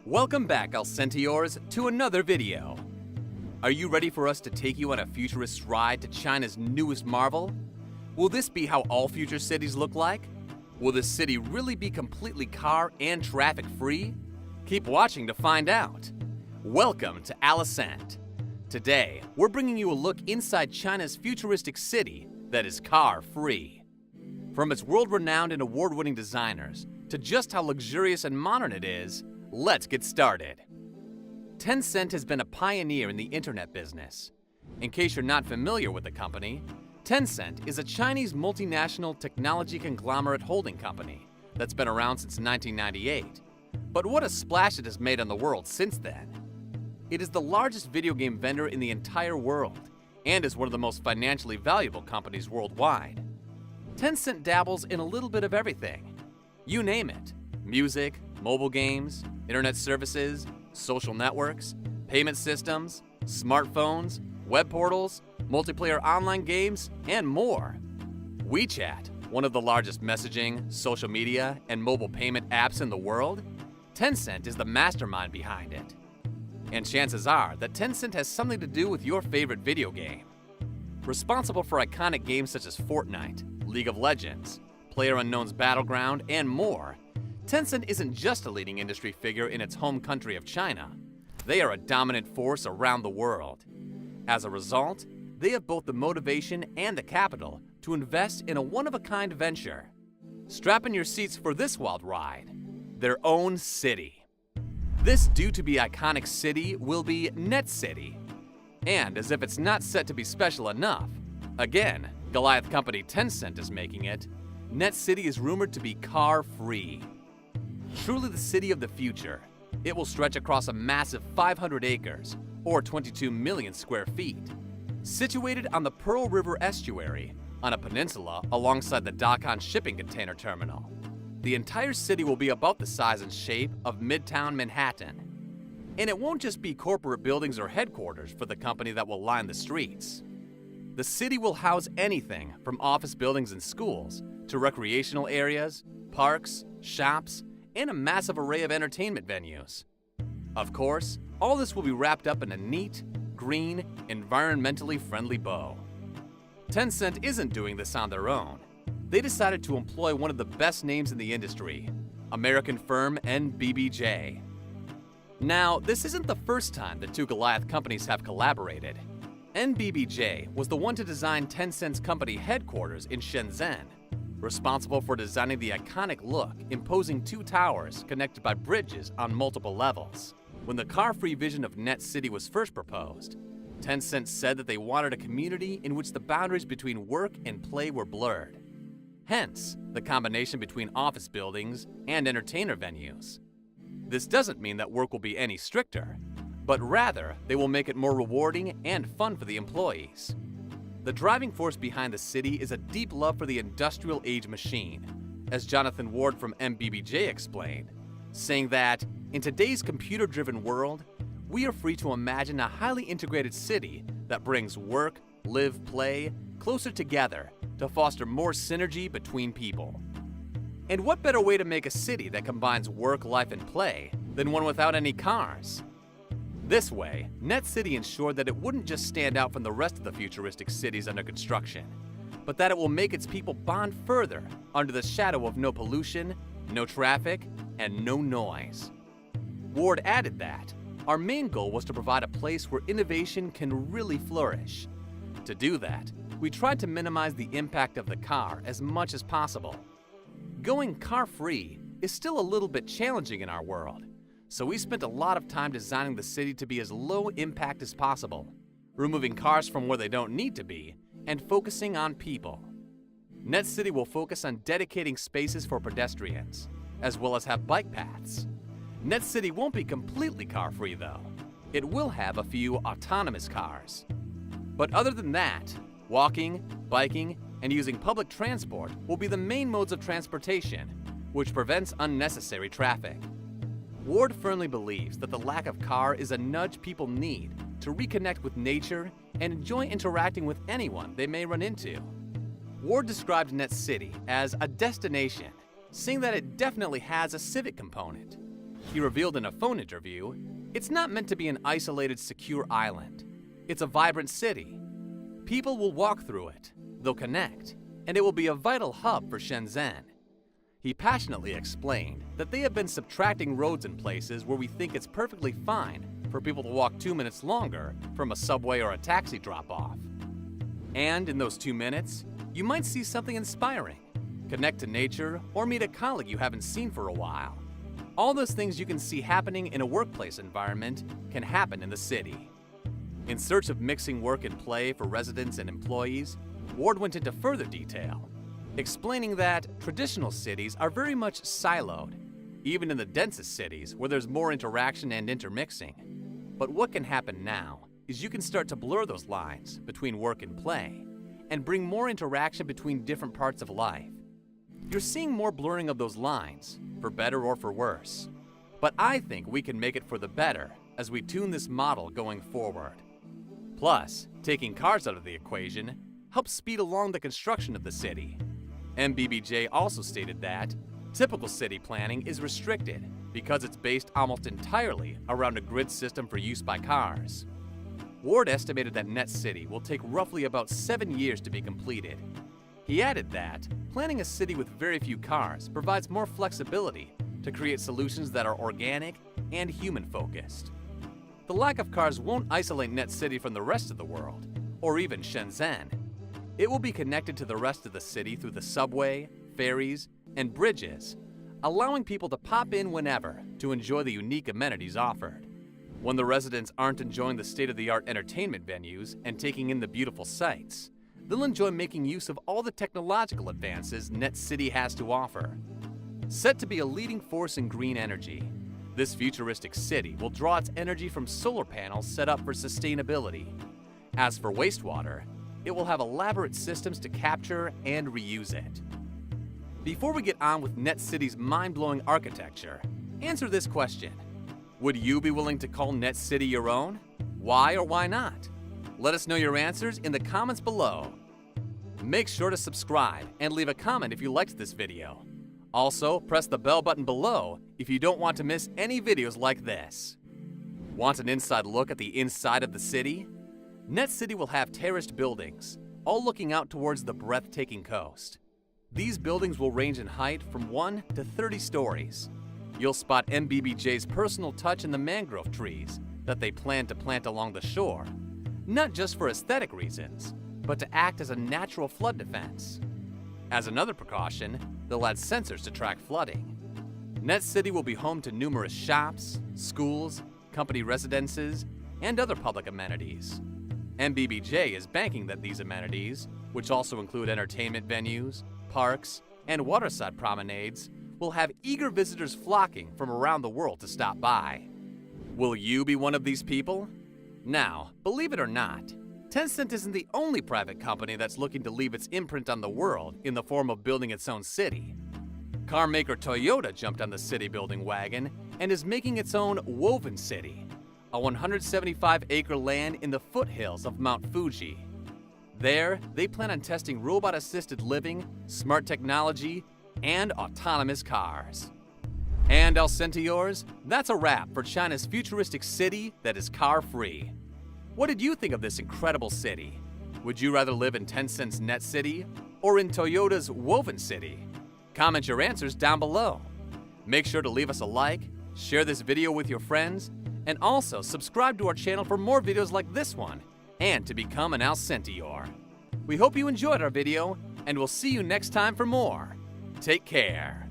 Welcome back, Al-ascenttiors, to another video. Are you ready for us to take you on a futurist ride to China's newest marvel? Will this be how all future cities look like? Will this city really be completely car and traffic free? Keep watching to find out. Welcome to Al-ascent. Today, we're bringing you a look inside China's futuristic city that is car free. From its world-renowned and award-winning designers to just how luxurious and modern it is, let's get started. Tencent has been a pioneer in the internet business. In case you're not familiar with the company, Tencent is a Chinese multinational technology conglomerate holding company that's been around since 1998. But what a splash it has made on the world since then. It is the largest video game vendor in the entire world and is one of the most financially valuable companies worldwide. Tencent dabbles in a little bit of everything. You name it: music, mobile games, internet services, social networks, payment systems, smartphones, web portals, multiplayer online games, and more. WeChat, one of the largest messaging, social media, and mobile payment apps in the world, Tencent is the mastermind behind it. And chances are that Tencent has something to do with your favorite video game. Responsible for iconic games such as Fortnite, League of Legends, PlayerUnknown's Battleground, and more, Tencent isn't just a leading industry figure in its home country of China. They are a dominant force around the world. As a result, they have both the motivation and the capital to invest in a one-of-a-kind venture. Strap in your seats for this wild ride: their own city. This due-to-be iconic city will be Net City. And as if it's not set to be special enough, again, Goliath company Tencent is making it, Net City is rumored to be car-free. Truly the city of the future, it will stretch across a massive 500 acres, or 22 million square feet. Situated on the Pearl River estuary, on a peninsula alongside the Dakhan shipping container terminal, the entire city will be about the size and shape of Midtown Manhattan. And it won't just be corporate buildings or headquarters for the company that will line the streets. The city will house anything from office buildings and schools to recreational areas, parks, shops, and a massive array of entertainment venues. Of course, all this will be wrapped up in a neat, green, environmentally friendly bow. Tencent isn't doing this on their own. They decided to employ one of the best names in the industry, American firm NBBJ. Now, this isn't the first time that two Goliath companies have collaborated. NBBJ was the one to design Tencent's company headquarters in Shenzhen, responsible for designing the iconic look, imposing two towers connected by bridges on multiple levels. When the car-free vision of Net City was first proposed, Tencent said that they wanted a community in which the boundaries between work and play were blurred. Hence, the combination between office buildings and entertainer venues. This doesn't mean that work will be any stricter, but rather they will make it more rewarding and fun for the employees. The driving force behind the city is a deep love for the industrial age machine, as Jonathan Ward from MBBJ explained, saying that, in today's computer-driven world, we are free to imagine a highly integrated city that brings work, live, play closer together to foster more synergy between people. And what better way to make a city that combines work, life, and play than one without any cars? This way, Net City ensured that it wouldn't just stand out from the rest of the futuristic cities under construction, but that it will make its people bond further under the shadow of no pollution, no traffic, and no noise. Ward added that our main goal was to provide a place where innovation can really flourish. To do that, we tried to minimize the impact of the car as much as possible. Going car-free is still a little bit challenging in our world, so we spent a lot of time designing the city to be as low impact as possible, removing cars from where they don't need to be, and focusing on people. Net City will focus on dedicating spaces for pedestrians, as well as have bike paths. Net City won't be completely car-free though. It will have a few autonomous cars. But other than that, walking, biking, and using public transport will be the main modes of transportation, which prevents unnecessary traffic. Ward firmly believes that the lack of car is a nudge people need to reconnect with nature and enjoy interacting with anyone they may run into. Ward described Net City as a destination, saying that it definitely has a civic component. He revealed in a phone interview, it's not meant to be an isolated, secure island. It's a vibrant city. People will walk through it, they'll connect, and it will be a vital hub for Shenzhen. He passionately explained that they have been subtracting roads in places where we think it's perfectly fine for people to walk 2 minutes longer from a subway or a taxi drop-off. And in those 2 minutes, you might see something inspiring, connect to nature, or meet a colleague you haven't seen for a while. All those things you can see happening in a workplace environment can happen in the city. In search of mixing work and play for residents and employees, Ward went into further detail, explaining that traditional cities are very much siloed, even in the densest cities where there's more interaction and intermixing. But what can happen now is you can start to blur those lines between work and play and bring more interaction between different parts of life. You're seeing more blurring of those lines, for better or for worse. But I think we can make it for the better as we tune this model going forward. Plus, taking cars out of the equation helps speed along the construction of the city. MBBJ also stated that typical city planning is restricted because it's based almost entirely around a grid system for use by cars. Ward estimated that Net City will take roughly about 7 years to be completed. He added that planning a city with very few cars provides more flexibility to create solutions that are organic and human-focused. The lack of cars won't isolate Net City from the rest of the world, or even Shenzhen. It will be connected to the rest of the city through the subway, ferries, and bridges, allowing people to pop in whenever to enjoy the unique amenities offered. When the residents aren't enjoying the state-of-the-art entertainment venues and taking in the beautiful sights, they'll enjoy making use of all the technological advances Net City has to offer. Set to be a leading force in green energy, this futuristic city will draw its energy from solar panels set up for sustainability. As for wastewater, it will have elaborate systems to capture and reuse it. Before we get on with Net City's mind-blowing architecture, answer this question. Would you be willing to call Net City your own? Why or why not? Let us know your answers in the comments below. Make sure to subscribe and leave a comment if you liked this video. Also, press the bell button below if you don't want to miss any videos like this. Want an inside look at the inside of the city? Net City will have terraced buildings, all looking out towards the breathtaking coast. These buildings will range in height from 1 to 30 stories. You'll spot MBBJ's personal touch in the mangrove trees that they plan to plant along the shore, not just for aesthetic reasons, but to act as a natural flood defense. As another precaution, they'll add sensors to track flooding. Net City will be home to numerous shops, schools, company residences, and other public amenities. MBBJ is banking that these amenities, which also include entertainment venues, parks, and waterside promenades, will have eager visitors flocking from around the world to stop by. Will you be one of these people? Now, believe it or not, Tencent isn't the only private company that's looking to leave its imprint on the world in the form of building its own city. Car maker Toyota jumped on the city-building wagon and is making its own Woven City, a 175-acre land in the foothills of Mount Fuji. There, they plan on testing robot-assisted living, smart technology, and autonomous cars. And alascenttt, that's a wrap for China's futuristic city that is car-free. What did you think of this incredible city? Would you rather live in Tencent's Net City or in Toyota's Woven City? Comment your answers down below. Make sure to leave us a like, share this video with your friends, and also subscribe to our channel for more videos like this one and to become an alascenttt. We hope you enjoyed our video, and we'll see you next time for more. Take care.